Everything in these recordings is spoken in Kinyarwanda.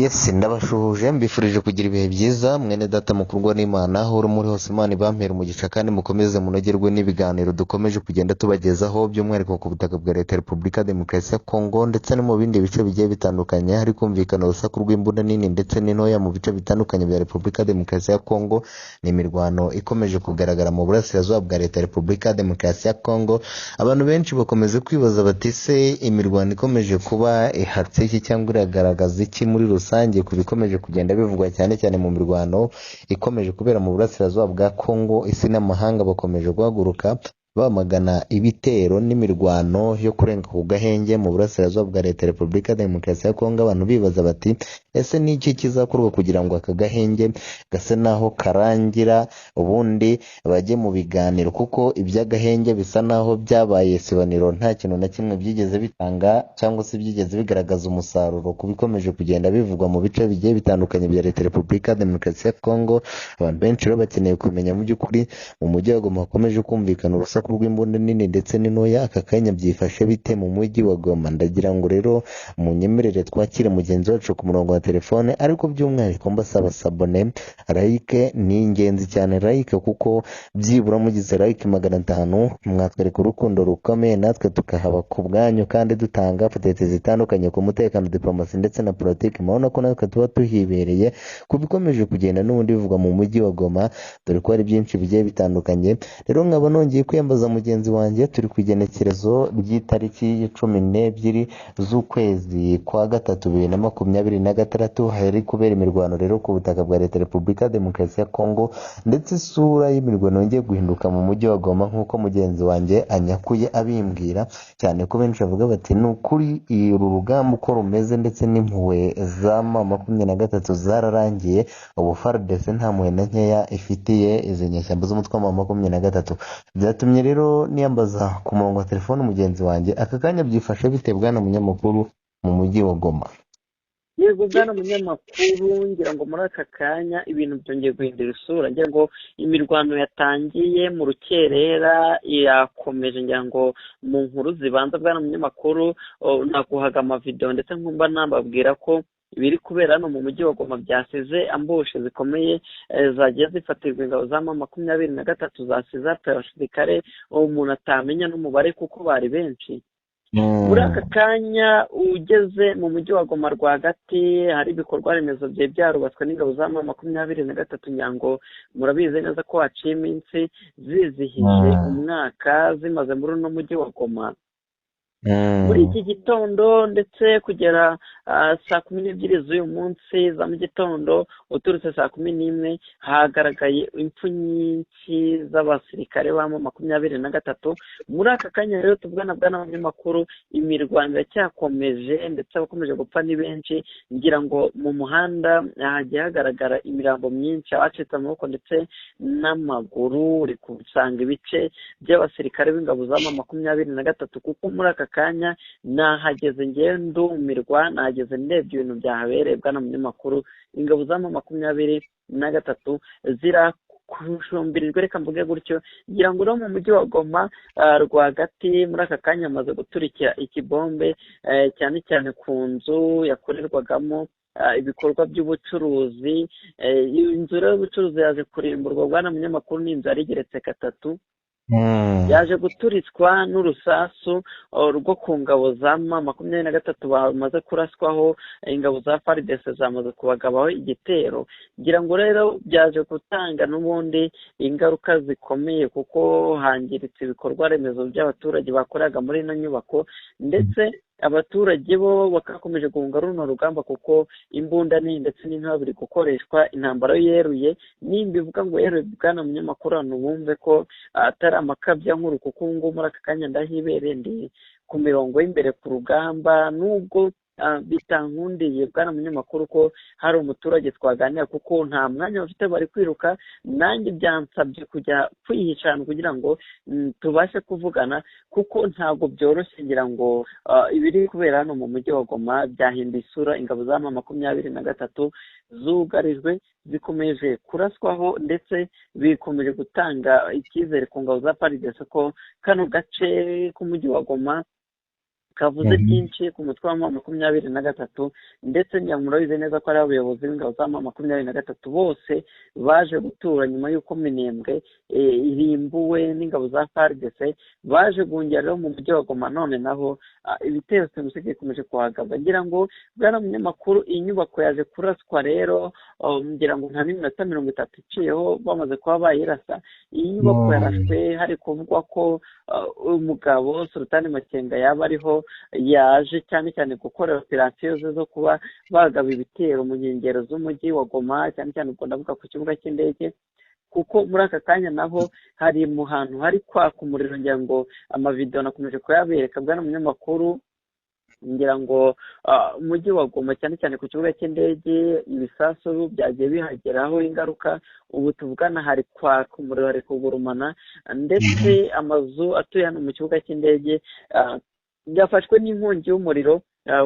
Yes, ndabashuhuje mbifurije kugira ibihe byiza mwene data mukurwa n'Imana aho uri muri hose Imana ibampera umugisha kandi mukomeze munogerwe n'ibiganiro dukomeje kugenda tubagezaho by'umwihariko ku butaka bwa Leta ya Repubulika ya Demokarasi ya Kongo ndetse no mu bindi bice bigiye bitandukanye hari kumvikana urusaku rw'imbunda nini ndetse n'intoya mu bice bitandukanye bya Repubulika ya Demokarasi ya Kongo. Ni imirwano ikomeje kugaragara mu burasirazuba bwa Leta ya Repubulika ya Demokarasi ya Kongo. Abantu benshi bakomeze kwibaza bati se imirwano ikomeje kuba ihatse iki cyangwa iragaragaza iki muri rusange ku bikomeje kugenda bivugwa cyane cyane mu mirwano ikomeje kubera mu burasirazuba bwa Kongo. Isi n'amahanga bakomeje guhaguruka bamagana ibitero n'imirwano yo kurenga ku gahenge mu burasirazuba bwa Leta ya Repubulika ya Demokarasi ya Kongo. Abantu bibaza bati ese ni iki kizakorwa kugira ngo aka gahenge gase naho karangira ubundi bajye mu biganiro, kuko iby'agahenge bisa naho byabaye sibaniro, nta kintu na kimwe byigeze bitanga cyangwa se byigeze bigaragaza umusaruro ku bikomeje kugenda bivugwa mu bice bigiye bitandukanye bya Leta ya Repubulika ya Demokarasi ya Kongo. Abantu benshi rero bakeneye kumenya mu by'ukuri mu mujyi wa Goma hakomeje kumvikana urusaku rw'imbunda nini ndetse n'intoya, aka kanya byifashe bite mu mujyi wa Goma? Ndagira ngo rero munyemerere twakire mugenzi wacu ku murongo wa telefone, ariko by'umwihariko mbasaba sabone, like ni ingenzi cyane, like kuko byibura mugize like 500 mwatwereka urukundo rukomeye natwe tukahaba ku bwanyu kandi dutanga updates zitandukanye ku mutekano, diplomasi ndetse na politiki. Mabona ko natwe tuba tuhibereye ku bikomeje kugenda n'ubundi bivugwa mu mujyi wa Goma, dore ko hari byinshi bigiye bitandukanye. Rero nkaba nongeye kwiyambaza mugenzi wanjye, turi ku igenekerezo ry'itariki 12 z'ukwezi kwa gatatu 2026 hari kubera imirwano rero ku butaka bwa Leta ya Repubulika ya Demokarasi ya Kongo, ndetse isura y'imirwano yongeye guhinduka mu mujyi wa Goma nk'uko mugenzi wanjye anyakuye abimbwira, cyane ko benshi bavuga bati ni ukuri uru rugamba uko rumeze ndetse n'impuhwe za M23 zararangiye, ubu FARDC nta mpuhwe na nkeya ifitiye izi nyeshyamba z'umutwe wa M23. Byatumye rero niyambaza ku murongo wa telefone mugenzi wanjye, aka kanya byifashe bite bwana munyamakuru mu mujyi wa Goma? Yego bwana munyamakuru, ngira ngo muri aka kanya ibintu byongeye guhindura isura. Ngira ngo imirwano yatangiye mu rukerera yakomeje, ngira ngo mu nkuru zibanza bwana munyamakuru naguhaga amavideo ndetse nkumva nambabwira ko ibiri kubera hano mu mujyi wa Goma byasize ambushe zikomeye zagiye zifatirwa ingabo za M23 zasize abasirikare umuntu atamenya n'umubare kuko bari benshi. Muri aka kanya ugeze mu mujyi wa Goma rwagati hari ibikorwa remezo bye byarubatswe n'ingabo za M23 nyango murabizi neza ko haciye iminsi zizihije umwaka zimaze muri uno mujyi wa Goma. Muri iki gitondo ndetse kugera saa 12 z'uyu munsi za mu gitondo uturutse saa 11 hagaragaye impfu nyinshi z'abasirikare ba M23. Muri aka kanya rero tuvugana bwana abanyamakuru, imirwano cyakomeje ndetse abakomeje gupfa ni benshi. Ngira ngo mu muhanda hagiye hagaragara imirambo myinshi, abacitse amaboko ndetse n'amaguru. Uri kusanga ibice by'abasirikare b'ingabo za M23 kuko muri aka kanya nahageze ngendumirwa, nahageze ndebye ibintu byahabereye bwana munyamakuru. Ingabo za M23 zirakushumbirijwe, reka mvuge gutyo. Ngira ngo no mu mujyi wa Goma rwagati muri aka kanya amaze guturikira ikibombe cyane cyane ku nzu yakorerwagamo ibikorwa by'ubucuruzi. Inzu y'ubucuruzi yaje kurimburwa bwana munyamakuru, n'inzu yari igeretse gatatu yaje guturitswa n'urusasu rwo ku ngabo za M23 bamaze kuraswaho. Ingabo za FARDC zamaze kubagabaho igitero. Ngira ngo rero byaje gutanga n'ubundi ingaruka zikomeye kuko hangiritse ibikorwa remezo by'abaturage bakoraga muri ino nyubako, ndetse abaturage bo bakakomeje guhunga runo rugamba kuko imbunda nini ndetse n'intoya biri gukoreshwa. Intambara yeruye nimba ivuga ngo yeruye bwana munyamakuru, hano bumve ko atari amakabya nkuru, kuko ngo muri aka kanya ndahibereye ndi ku mirongo y'imbere ku rugamba. Nubwo bitankundiye bwana munyamakuru ko hari umuturage twaganira kuko nta mwanya bafite, bari kwiruka. Nanjye byansabye kujya kwihisha kugira ngo tubashe kuvugana kuko ntabwo byoroshye. Ngira ngo ibiri kubera hano mu mujyi wa Goma byahinduye isura. Ingabo za M23 zugarijwe, zikomeje kuraswaho ndetse bikomeje gutanga icyizere ku ngabo za FARDC ko kano gace k'umujyi wa Goma kavuze byinshi ku mutwe wa M23 ndetse murabizi neza ko ari abayobozi b'ingabo za M23 bose baje gutura nyuma y'uko Minembwe irimbuwe n'ingabo za FARDC, baje guhungira rero mu mujyi wa Goma. None naho ibitero simusigaye bikomeje kuhagaba. Ngira ngo bwana munyamakuru, iyi nyubako yaje kuraswa rero ngira ngo nta n'iminota 30 iciyeho bamaze kuba bayirasa. Iyi nyubako yarashwe hari kuvugwa ko umugabo Sultani Makenga yaba ariho yaje cyane cyane gukora operasiyo zo kuba bagaba ibitero mu nkengero z'umujyi wa Goma, cyane cyane ubwo ndavuga ku kibuga cy'indege, kuko muri aka kanya naho hari mu hantu hari kwaka umuriro. Ngira ngo amavideo nakomeje kuyabereka bwana munyamakuru. Ngira ngo umujyi wa Goma cyane cyane ku kibuga cy'indege ibisasu byagiye bihageraho ingaruka. Ubu tuvugana hari kwaka umuriro, hari kugurumana, ndetse amazu atuye hano mu kibuga cy'indege byafashwe n'inkongi y'umuriro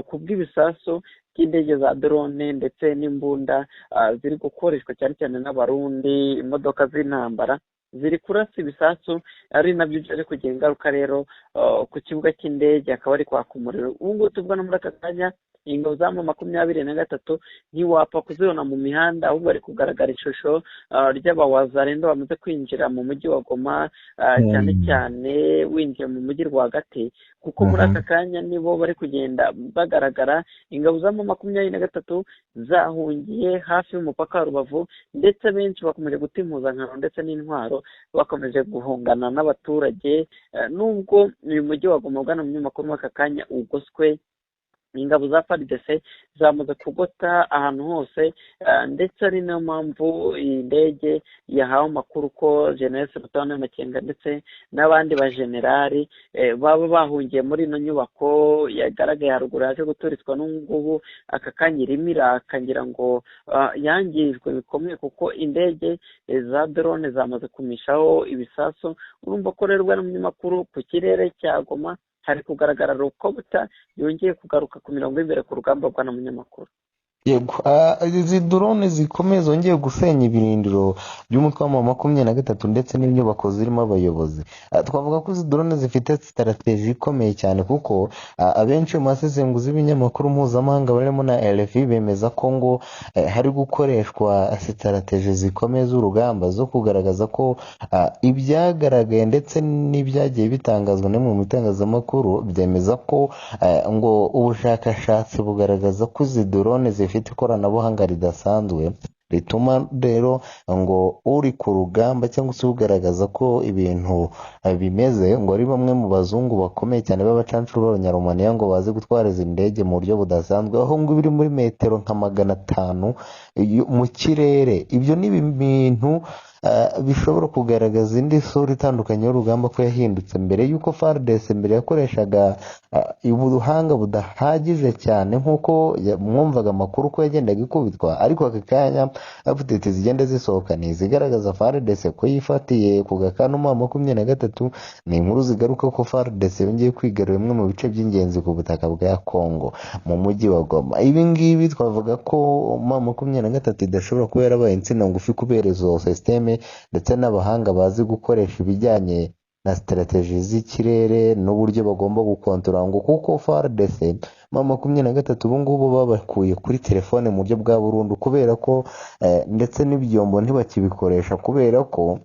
kubw'ibisasu by'indege za drone ndetse n'imbunda ziri gukoreshwa cyane cyane n'abarundi. Imodoka z'intambara ziri kurasa ibisasu, ari nabyo byaje kugira ingaruka rero ku kibuga cy'indege akaba ari kwaka umuriro. Ubu ngubu tuvugana muri aka kanya ingabo za M23 ntiwapfa kuzibona mu mihanda, ahubwo bari kugaragara ishusho ry'abawazarendo bamaze kwinjira mu mujyi wa Goma, cyane cyane winjiye mu mujyi rwagati, kuko muri aka kanya nibo bari kugenda bagaragara. Ingabo za M23 zahungiye hafi y'umupaka wa Rubavu, ndetse benshi bakomeje guta impuzankano ndetse n'intwaro, bakomeje guhungana n'abaturage. Nubwo uyu mujyi wa Goma bwana munyamakuru muri aka kanya ugoswe, ingabo za FARDC zamaze kugota ahantu hose, ndetse ari nayo mpamvu iyi ndege yahawe amakuru ko General Sultani Makenga ndetse n'abandi bajenerali baba bahungiye muri ino nyubako yagaragaye haruguru yaje guturitswa. n'ubu aka kanya irimo irakangira ngo yangijwe bikomeye, kuko indege za drone zamaze kumishaho ibisasu. urumva ko rero bwana munyamakuru ku kirere cya Goma hari kugaragara Rukobuta yongeye kugaruka ku mirongo y'imbere ku rugamba bwana munyamakuru. Yego, izi drone zikomeye zongeye gusenya ibirindiro by'umutwe wa M23 ndetse n'inyubako zirimo abayobozi. Twavuga ko izi drone zifite strategy ikomeye cyane, kuko abenshi mu basesenguzi b'ibinyamakuru mpuzamahanga barimo na RFI bemeza ko ngo hari gukoreshwa strategy zikomeye z'urugamba zo kugaragaza ko ibyagaragaye ndetse n'ibyagiye bitangazwa no mu bitangazamakuru byemeza ko ngo ubushakashatsi bugaragaza ko izi drone zifite ikoranabuhanga ridasanzwe rituma rero ngo uri ku rugamba cyangwa se ugaragaza ko ibintu bimeze ngo ari bamwe mu bazungu bakomeye cyane b'abacancuro b'abanyarumaniya ngo bazi gutwara izi ndege mu buryo budasanzwe, aho ngo biri muri metero nka 500 mu kirere. Ibyo ni ibintu bishobora kugaragaza indi sura itandukanye y'urugamba ko yahindutse. Mbere y'uko FARDC mbere yakoreshaga ubuhanga budahagije cyane nk'uko mwumvaga amakuru ko yagendaga ikubitwa, ariko aka kanya update zigenda zisohoka zigaragaza FARDC ko yifatiye ku gakanuma M23. ni inkuru zigaruka ko FARDC yongeye kwigarura bimwe mu bice by'ingenzi ku butaka bwa Kongo mu mujyi wa Goma. Ibi ngibi twavuga ko M23 idashobora kuba yarabaye insina ngufi kubera izo systeme ndetse n'abahanga bazi gukoresha ibijyanye na strategy z'ikirere n'uburyo bagomba gukontorora, ngo kuko FARDC M23 ubu ngubu babakuye kuri telefone mu buryo bwa burundu, kubera ko ndetse n'ibyombo ntibakibikoresha, kubera ko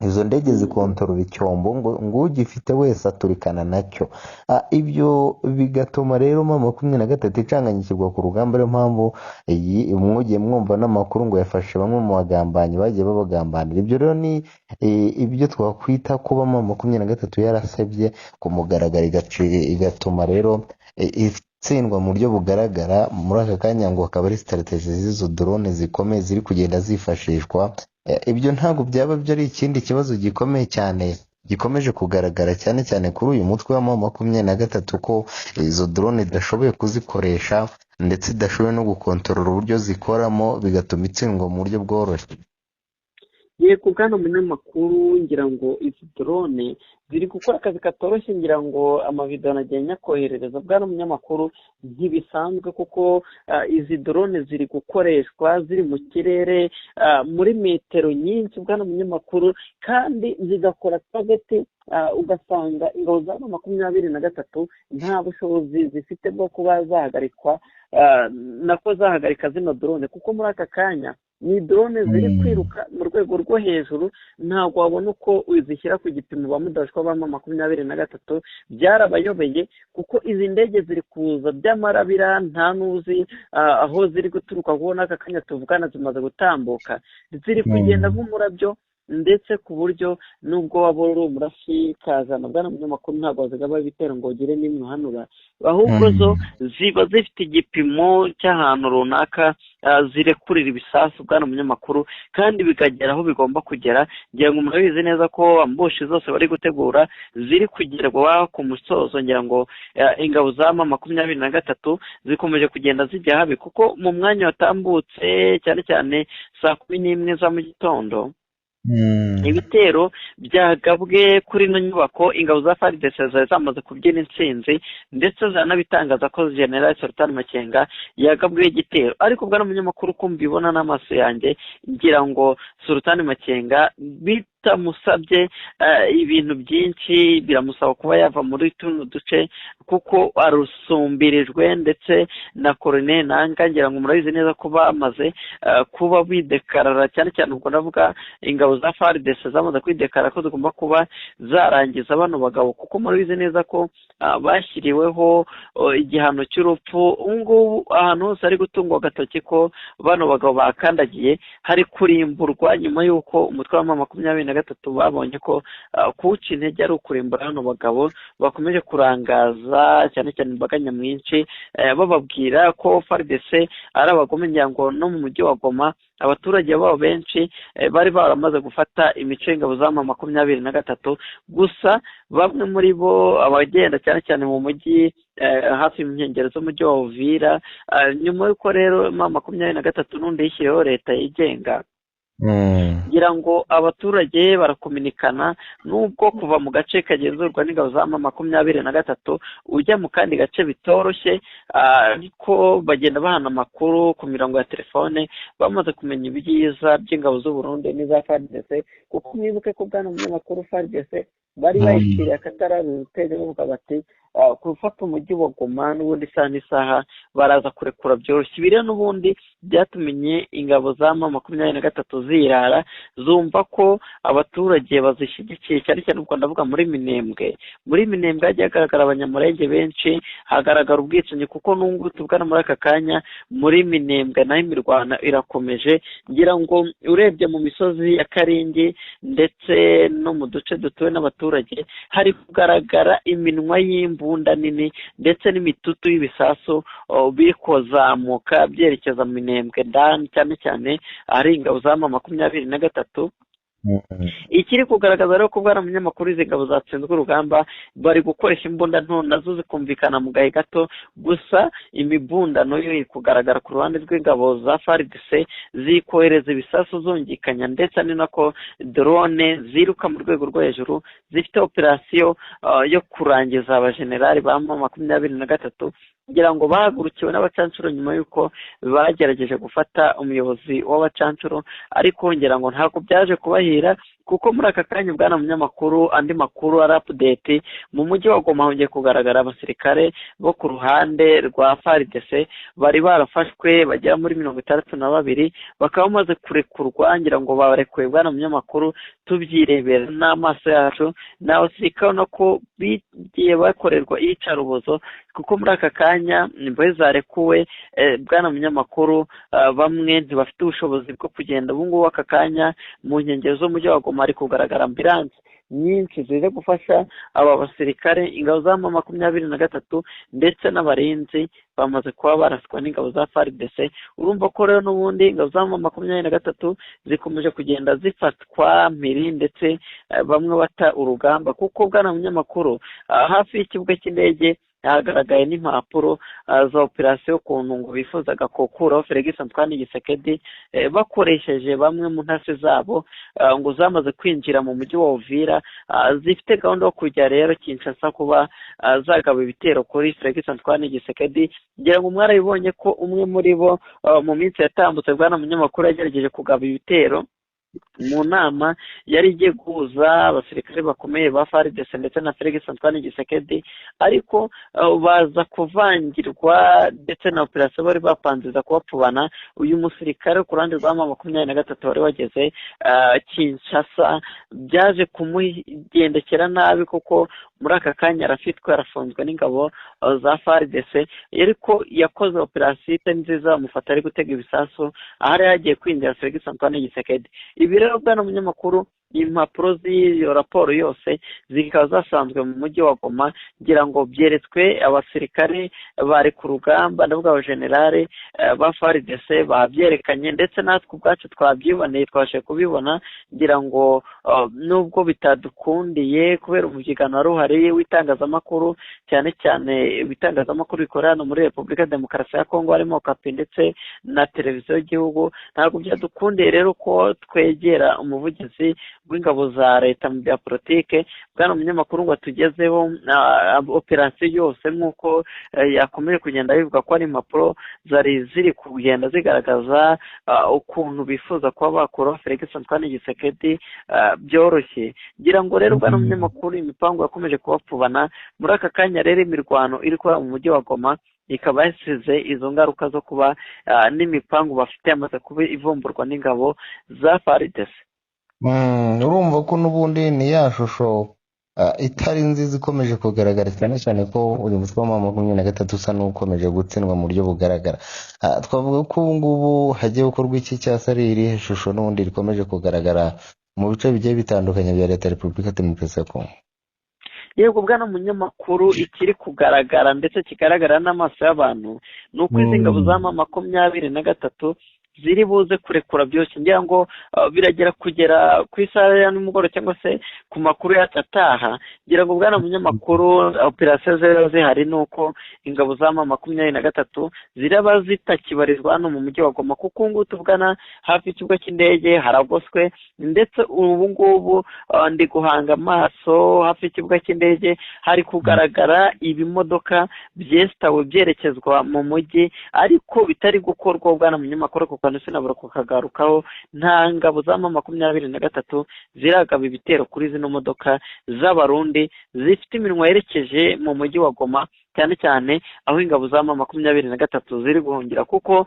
izo ndege zikontorora icyombo ngo ugifite wese aturikana nacyo. Ibyo bigatuma rero M23 icanganyikirwa ku rugamba. Ariyo mpamvu mwagiye mwumva n'amakuru ngo yafashe bamwe mu bagambanyi bagiye babagambanira. Ibyo rero ni ibyo twakwita kuba M23 yarasebye ku mugaragaro, igatuma rero itsindwa mu buryo bugaragara. Muri aka kanya ngo akaba ari strategy z'izo drone zikomeye ziri kugenda zifashishwa. Ibyo ntabwo byaba byo ari ikindi kibazo gikomeye cyane gikomeje kugaragara cyane cyane kuri uyu mutwe wa M23, ko izo drone idashoboye kuzikoresha ndetse idashoboye no gukontorora uburyo zikoramo, bigatuma itsindwa mu buryo bworoshye. yego bwana munyamakuru, ngira ngo izi drone ziri gukora akazi katoroshye, ngira ngo amavidewo nagiye nyakoherereza bwana munyamakuru, ntibisanzwe kuko izi drone ziri gukoreshwa ziri mu kirere muri metero nyinshi bwana munyamakuru, kandi zigakora target ugasanga ingabo za M23 nta bushobozi zifite bwo kuba zahagarikwa nako zahagarika zino drone, kuko muri aka kanya ni drone ziri kwiruka mu rwego rwo hejuru, ntabwo wabona uko uzishyira ku gipimo ba mudashwa ba M23 byarabayobeye, kuko izi ndege ziri kuza by'amarabira nta nuzi aho ziri guturuka, kubona aka kanya tuvugana zimaze gutambuka, ziri kugenda nk'umurabyo, ndetse ku buryo nubwo waba uri umurasi kazana bwana munyamakuru ntabwo wazigaba ibitero ngo ugire n'imwe uhanura, ahubwo zo ziba zifite igipimo cy'ahantu runaka zirekurira ibisasu bwana munyamakuru, kandi bikagera aho bigomba kugera. ngira ngo murabizi neza ko ambushi zose bari gutegura ziri kugerwa ku musozo, ngira ngo ingabo za M23 zikomeje kugenda zijya habi, kuko mu mwanya watambutse cyane cyane saa 11 za mu gitondo ibitero byagabwe kuri ino nyubako, ingabo za FARDC zari zamaze kubyina intsinzi, ndetse zanabitangaza ko General Sultan Makenga yagabwe igitero. ariko bwana munyamakuru ko mbibona n'amaso yanjye, ngira ngo Sultan Makenga bitamusabye ibintu byinshi, biramusaba kuba yava muri tuno duce, kuko arusumbirijwe ndetse na Colonel Nanga. ngira ngo murabizi neza ko bamaze kuba bidekarara, cyane cyane ubwo ndavuga ingabo za FARDC zamaze kwidekarara ko zigomba kuba zarangiza bano bagabo, kuko murabizi neza ko bashyiriweho igihano cy'urupfu. ngubu ahantu hose ari gutungwa agatoki ko bano bagabo bakandagiye hari kurimburwa, nyuma y'uko umutwe wa M23 babonye ko kuwuca intege ari ukurimbura hano bagabo, bakomeje kurangaza cyane cyane imbaga nyamwinshi, bababwira ko FARDC ari abagome. ngira ngo no mu mujyi wa Goma abaturage babo benshi bari baramaze gufata imico y'ingabo za M23, gusa bamwe muri bo abagenda cyane cyane mu mujyi hafi mu nkengero z'umujyi wa Uvira, nyuma y'uko rero M23 n'undi yishyiriyeho leta yigenga, ngira ngo abaturage barakominikana, nubwo kuva mu gace kagenzurwa n'ingabo za M23 ujya mu kandi gace bitoroshye, ariko bagenda bahana amakuru ku mirongo ya telefone, bamaze kumenya ibyiza by'ingabo z'u Burundi n'iza FARDC. kuko mwibuke ko bwana munyamakuru FARDC bari bayishyiriye akatarari urutege bavuga bati gufata umujyi wa Goma n'ubundi isaha n'isaha baraza kurekura byoroshye. ibi rero n'ubundi byatumenye ingabo za M23 zirara, zumva ko abaturage bazishyigikiye, cyane cyane ubwo ndavuga muri Minembwe. hagiye hagaragara abanyamurenge benshi, hagaragara ubwicanyi, kuko n'ubwo tuvugana muri aka kanya muri Minembwe naho imirwano irakomeje. ngira ngo urebye mu misozi ya Karingi ndetse no mu duce dutuwe n'abaturage, hari kugaragara iminwa y'imbunda nini ndetse n'imitutu y'ibisasu biri kuzamuka byerekeza Minembwe ndani, cyane cyane ari ingabo za M23. ikiri kugaragaza rero ko bwana munyamakuru izi ngabo zatsinzwe urugamba, bari gukoresha imbunda nto nazo zikumvikana mu gahe gato, gusa imibundano yo iri kugaragara ku ruhande rw'ingabo za FARDC zikohereza ibisasu zungikanya, ndetse ni nako drone ziruka mu rwego rwo hejuru zifite operasiyo yo kurangiza abajenerali ba M23, ngira ngo bahagurukiwe n'abacancuro nyuma y'uko bagerageje gufata umuyobozi w'abacancuro, ariko ngira ngo ntabwo byaje kubahira, kuko muri aka kanya bwana munyamakuru andi makuru ari update. mu mujyi wa Goma hongeye kugaragara abasirikare bo ku ruhande rwa FARDC bari barafashwe bagera muri 62, bakaba bamaze kurekurwa. ngira ngo barekuwe bwana munyamakuru tubyirebera n'amaso yacu, nawe sikabona ko bigiye bakorerwa iyicarubozo, kuko muri aka kanya imbohe zarekuwe bwana munyamakuru, bamwe ntibafite ubushobozi bwo kugenda. ubu ngubu aka kanya mu nkengero z'umujyi wa Goma hari kugaragara ambulance nyinshi zije gufasha aba basirikare. ingabo za M23 ndetse n'abarinzi bamaze kuba baraswa n'ingabo za FARDC. urumva ko rero n'ubundi ingabo za M23 zikomeje kugenda zifatwa mpiri, ndetse bamwe bata urugamba, kuko bwana munyamakuru hafi y'ikibuga cy'indege hagaragaye n'impapuro za operasiyo ukuntu ngo bifuzaga gukuraho Felix Antoine Tshisekedi bakoresheje bamwe mu ntasi zabo ngo zamaze kwinjira mu mujyi wa Uvira, zifite gahunda yo kujya rero Kinshasa kuba zagaba ibitero kuri Felix Antoine Tshisekedi. ngira ngo mwarabibonye ko umwe muri bo mu minsi yatambutse bwana munyamakuru yagerageje kugaba ibitero mu nama yari igiye guhuza abasirikare bakomeye ba FARDC ndetse na Felix Antoine Tshisekedi, ariko baza kuvangirwa ndetse na operasiyo bari bapanziza kubapfubana. uyu musirikare ku ruhande rwa M23 wari wageze Kinshasa byaje kumugendekera nabi, kuko muri aka kanya arafitwe, arafunzwe n'ingabo za FARDC, ariko yakoze operasiyo itari nziza, bamufata ari gutega ibisasu ahari yagiye kwinjira Felix Antoine Tshisekedi. ibi rero bwana munyamakuru, impapuro z'iyo raporo yose zikaba zasanzwe mu mujyi wa Goma, ngira ngo byeretswe abasirikare bari ku rugamba, ndavuga abajenerale ba FARDC babyerekanye, ndetse natwe ubwacu twabyiboneye, twashe kubibona. ngira ngo nubwo bitadukundiye kubera umubyigano wari uhari w'itangazamakuru, cyane cyane ibitangazamakuru bikorera hano muri Repubulika Demokarasi ya Kongo, harimo Okapi ndetse na televiziyo y'igihugu, ntabwo byadukundiye rero ko twegera umuvugizi w'ingabo za leta mu bya politike bwana munyamakuru ngo atugezeho operasiyo yose, nk'uko yakomeje kugenda bivuga ko ari impapuro zari ziri kugenda zigaragaza ukuntu bifuza kuba bakuraho Felix Antoine Tshisekedi byoroshye. ngira ngo rero bwana munyamakuru, imipango yakomeje kubapfubana. muri aka kanya rero imirwano iri kuba mu mujyi wa Goma ikaba yasize izo ngaruka zo kuba n'imipango bafite yamaze kuba ivumburwa n'ingabo za FARDC. urumva ko n'ubundi ni ya shusho itari nziza ikomeje kugaragara, cyane cyane ko uyu mutwe wa M23 usa n'ukomeje gutsindwa mu buryo bugaragara. twavuga ko ubu ngubu hagiye gukorwa iki cyasa ari irihe shusho n'ubundi rikomeje kugaragara mu bice bigiye bitandukanye bya leta ya Repubulika Demokarasi ya Kongo? yego bwana munyamakuru, ikiri kugaragara ndetse kigaragara n'amaso y'abantu ni uko izi ngabo za M23 ziri buze kurekura byose. ngira ngo biragera kugera ku isaha ya nimugoroba cyangwa se ku makuru yacu ataha. ngira ngo bwana munyamakuru, operasiyo zero zihari ni uko ingabo za M23 ziraba zitakibarizwa hano mu mujyi wa Goma, kuko ubu ngubu tuvugana hafi y'ikibuga cy'indege haragoswe, ndetse ubu ngubu ndi guhanga amaso hafi y'ikibuga cy'indege hari kugaragara ibimodoka byesitawe byerekezwa mu mujyi, ariko bitari gukorwa bwana munyamakuru, kuko sinabura kukagarukaho. nta ngabo za M23 ziragaba ibitero kuri zino modoka z'abarundi zifite iminwa yerekeje mu mujyi wa Goma, cyane cyane aho ingabo za M23 ziri guhungira, kuko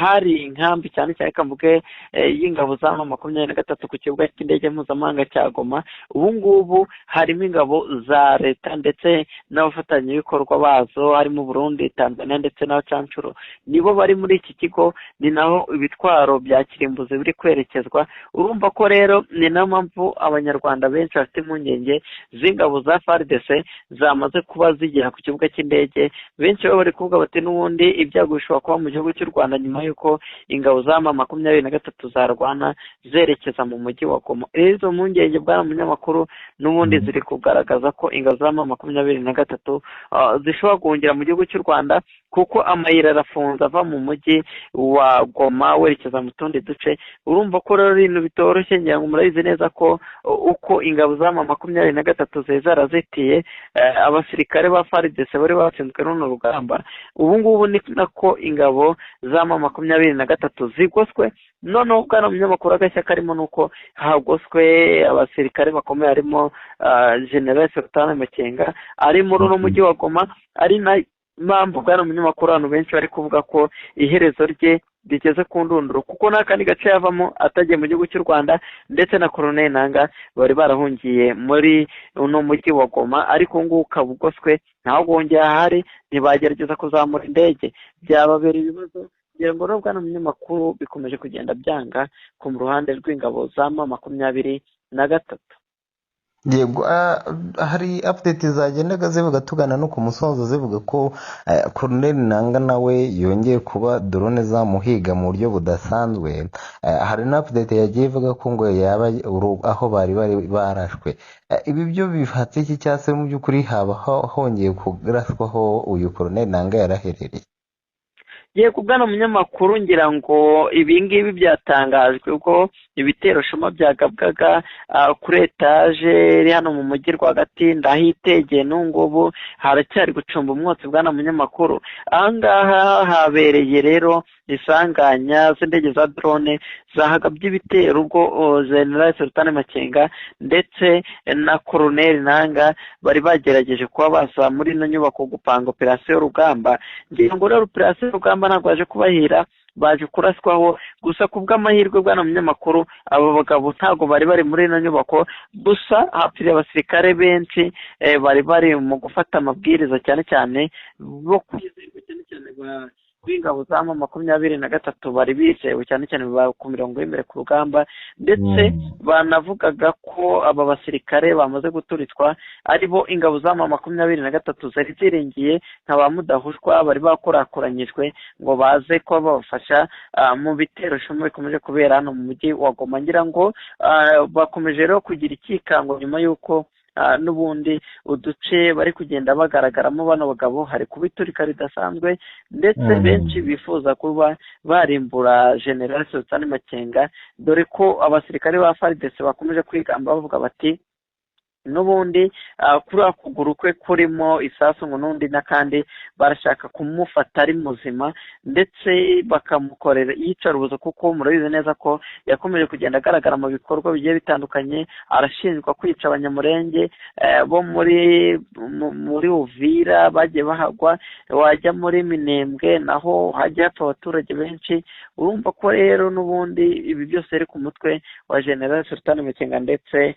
hari inkambi cyane cyane kamvuge y'ingabo za M23 ku kibuga cy'indege mpuzamahanga cya Goma. ubu ngubu harimo ingabo za leta ndetse n'abafatanyabikorwa bazo, harimo Burundi, Tanzania ndetse n'abacancuro, nibo bari muri iki kigo, ni naho ibitwaro bya kirimbuzi biri kwerekezwa. urumva ko rero ni nayo mpamvu abanyarwanda benshi bafite impungenge z'ingabo za FARDC zamaze kuba zigera ku kibuga cy'indege. benshi bari kuvuga bati n'ubundi ibyago bishobora kuba mu gihugu cy'u Rwanda nyuma y'uko ingabo za M23 zarwana zerekeza mu mujyi wa Goma. izo mpungenge bwana munyamakuru n'ubundi ziri kugaragaza ko ingabo za M23 zishobora guhungira mu gihugu cy'u Rwanda, kuko amayira arafunze ava mu mujyi wa Goma werekeza mu tundi duce. urumva ko rero ibintu bitoroshye. ngira ngo murabizi neza ko uko ingabo za M23 zari zarazitiye abasirikare ba FARDC bari batsinzwe n'uno rugamba, ubu ngubu ni nako ingabo za M23 zigoswe. noneho bwana munyamakuru, agashya karimo nuko hagoswe abasirikare bakomeye, harimo General Sultan Makenga ari muri uno mujyi wa Goma. ari na mpamvu bwana munyamakuru abantu benshi bari kuvuga ko iherezo rye rigeze ku ndunduro, kuko nta kandi gace yavamo atagiye mu gihugu cy'u Rwanda, ndetse na Colonel Nanga bari barahungiye muri uno mujyi wa Goma, ariko ngubu ukaba ugoswe, ntaho guhungira ahari, ntibagerageza kuzamura indege, byababera ibibazo. ngira ngo rero bwana munyamakuru, bikomeje kugenda byanga ku ruhande rw'ingabo za M23. yego hari update zagendaga zivuga tugana no ku musozo zivuga ko Colonel Nanga nawe yongeye kuba drone zamuhiga mu buryo budasanzwe. Hari na update yagiye ivuga ko ngo yaba aho bari barashwe. Ibi byo bifatse iki cyangwa se mu by'ukuri haba hongeye kuraswaho uyu Colonel Nanga yaraherereye? yego bwana munyamakuru, ngira ngo ibi ngibi byatangajwe ubwo ibitero shuma byagabwaga kuri etaje iri hano mu mujyi rwagati ndahitegeye n'ubungubu haracyari gucumba umwotsi bwana munyamakuru. Ahangaha habereye rero isanganya z'indege za drone zahagabye ibitero ubwo General Sultan Makenga ndetse na Colonel Nanga bari bagerageje kuba basa muri ino nyubako gupanga operasiyo Rugamba. ngira ngo rero operasiyo Rugamba ntabwo baje kubahira, baje kuraswaho gusa ku bw'amahirwe bwana munyamakuru abo bagabo ntabwo bari muri ino nyubako, gusa hapfiriye abasirikare benshi bari mu gufata amabwiriza cyane cyane bo kwizerwa cyane cyane b'ingabo za M23 bari bizewe cyane cyane ku mirongo y'imbere ku rugamba, ndetse banavugaga ko aba basirikare bamaze guturitswa aribo ingabo za M23 zari ziringiye nka ba mudahushwa bari bakorakoranyijwe ngo baze kuba babafasha mu bitero shuma bikomeje kubera hano mu mujyi wa Goma. ngira ngo bakomeje rero kugira ikikango nyuma y'uko n'ubundi uduce bari kugenda bagaragaramo bano bagabo hari kubiturika ridasanzwe, ndetse benshi bifuza kuba barimbura General Sultan Makenga, dore ko abasirikare ba FARDC bakomeje kwigamba bavuga bati n'ubundi kuri akuguru kwe kurimo isasu ngo n'undi n'akandi barashaka kumufata ari muzima ndetse bakamukorera iyicarubozo, kuko murabizi neza ko yakomeje kugenda agaragara mu bikorwa bigiye bitandukanye. arashinjwa kwica abanyamurenge bo muri Uvira bagiye bahagwa, wajya muri Minembwe naho hajya hapfa abaturage benshi. urumva ko rero n'ubundi ibi byose ari ku mutwe wa General Sultan Makenga ndetse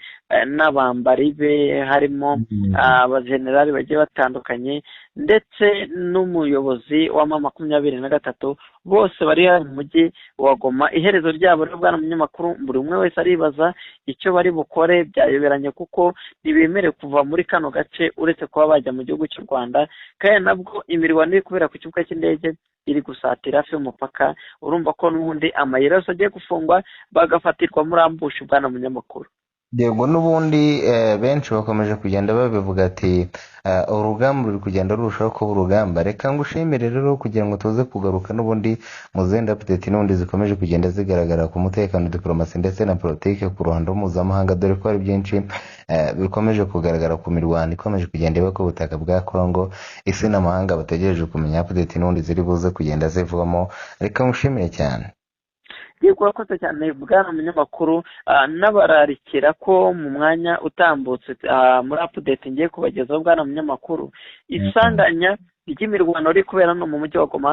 n'abambari be, harimo abajenerali bagiye batandukanye ndetse n'umuyobozi wa M23 bose bari mu mujyi wa Goma. iherezo ryabo rero bwana munyamakuru buri umwe wese aribaza icyo bari bukore, byayoberanye kuko ntibemerewe kuva muri kano gace uretse kuba bajya mu gihugu cy'u Rwanda, kandi nabwo imirwano iri kubera ku kibuga cy'indege iri gusatira hafi y'umupaka. urumva ko n'ubundi amayira yose agiye gufungwa bagafatirwa muri ambushi bwana munyamakuru. yego n'ubundi benshi bakomeje kugenda babivuga ati urugamba ruri kugenda rurushaho kuba urugamba. reka ngushimire rero kugira ngo tuze kugaruka n'ubundi mu zindi update n'ubundi zikomeje kugenda zigaragara ku mutekano, diplomasi ndetse na politike ku ruhando mpuzamahanga, dore ko hari byinshi bikomeje kugaragara ku mirwano ikomeje kugenda iba ku butaka bwa Congo. isi n'amahanga bategereje kumenya update n'ubundi ziri buze kugenda zivamo. reka ngushimire cyane. yego urakoze cyane bwana munyamakuru, n'abararikira ko mu mwanya utambutse muri update ngiye kubagezaho bwana munyamakuru, isanganya ry'imirwano iri kubera no mu mujyi wa Goma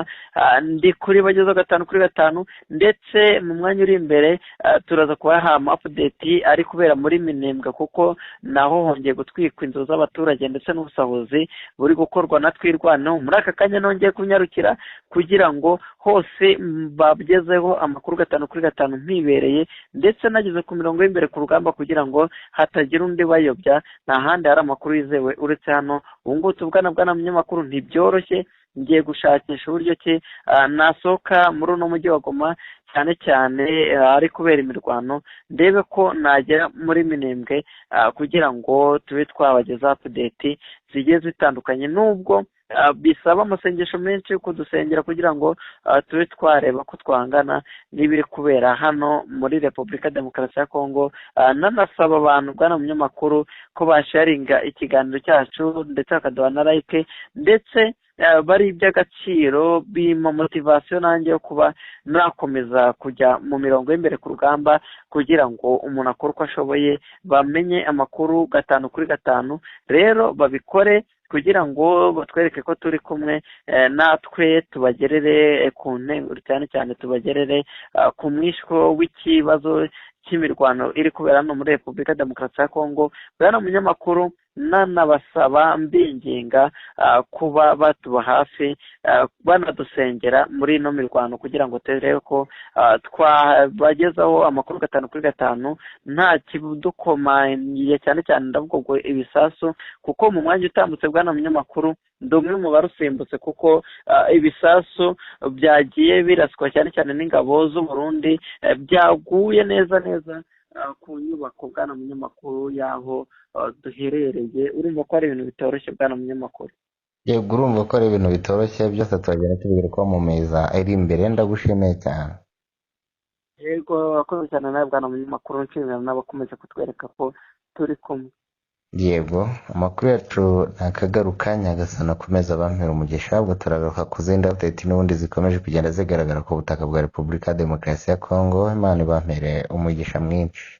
ndi kuri bagezo 5/5, ndetse mu mwanya uri imbere turaza kubaha update ari kubera muri Minembwe, kuko naho hongeye gutwikwa inzu z'abaturage ndetse n'ubusahuzi buri gukorwa na twirwano. muri aka kanya nongeye kunyarukira kugira ngo hose bagezeho amakuru 5/5 mpibereye, ndetse nageze ku mirongo y'imbere ku rugamba kugira ngo hatagira undi bayobya. nta handi hari amakuru yizewe uretse hano. ubu ngubu tuvugana bwana munyamakuru ntibyoroshye, ngiye gushakisha uburyo ki nasohoka muri uno mujyi wa Goma cyane cyane ari kubera imirwano, ndebe ko nagera muri Minembwe kugira ngo tube twabageza update zigiye zitandukanye, nubwo bisaba amasengesho menshi yo kudusengera kugira ngo tube twareba ko twangana n'ibiri kubera hano muri Repubulika Demokarasi ya Kongo. nanasaba abantu bwana munyamakuru ko basharinga ikiganiro cyacu ndetse bakaduha na like, ndetse bari iby'agaciro bima motivation nanjye yo kuba nakomeza kujya mu mirongo y'imbere ku rugamba kugira ngo umuntu akore uko ashoboye, bamenye amakuru 5/5. rero babikore kugira ngo batwereke ko turi kumwe, natwe tubagerere ku ntego, cyane cyane tubagerere ku mwishwo w'ikibazo cy'imirwano iri kubera hano muri Repubulika Demokarasi ya Kongo. bwana munyamakuru nanabasaba mbinginga kuba batuba hafi banadusengera muri ino mirwano kugira ngo turebe ko twabagezaho amakuru 5/5 nta kidukomaniye, cyane cyane ndavuga ngo ibisasu, kuko mu mwanya utambutse bwana munyamakuru ndi umwe mu barusimbutse, kuko ibisasu byagiye biraswa cyane cyane n'ingabo z'u Burundi byaguye neza ku nyubako bwana munyamakuru y'aho duherereye. Urumva ko ari ibintu bitoroshye bwana munyamakuru? Yego, urumva ko ari ibintu bitoroshye, byose turagenda tubwira ko mu meza ari imbere. Ndagushimiye cyane. Yego, wakoze cyane nawe bwana munyamakuru, nshimira n'abakomeje kutwereka ko turi kumwe. Yego, amakuru yacu ntakagaruka, Nyagasani akomeza abampera umugisha. Ubwo turagaruka ku zindi update n'ubundi zikomeje kugenda zigaragara ku butaka bwa Repubulika ya Demokarasi ya Kongo. Imana ibampere umugisha mwinshi.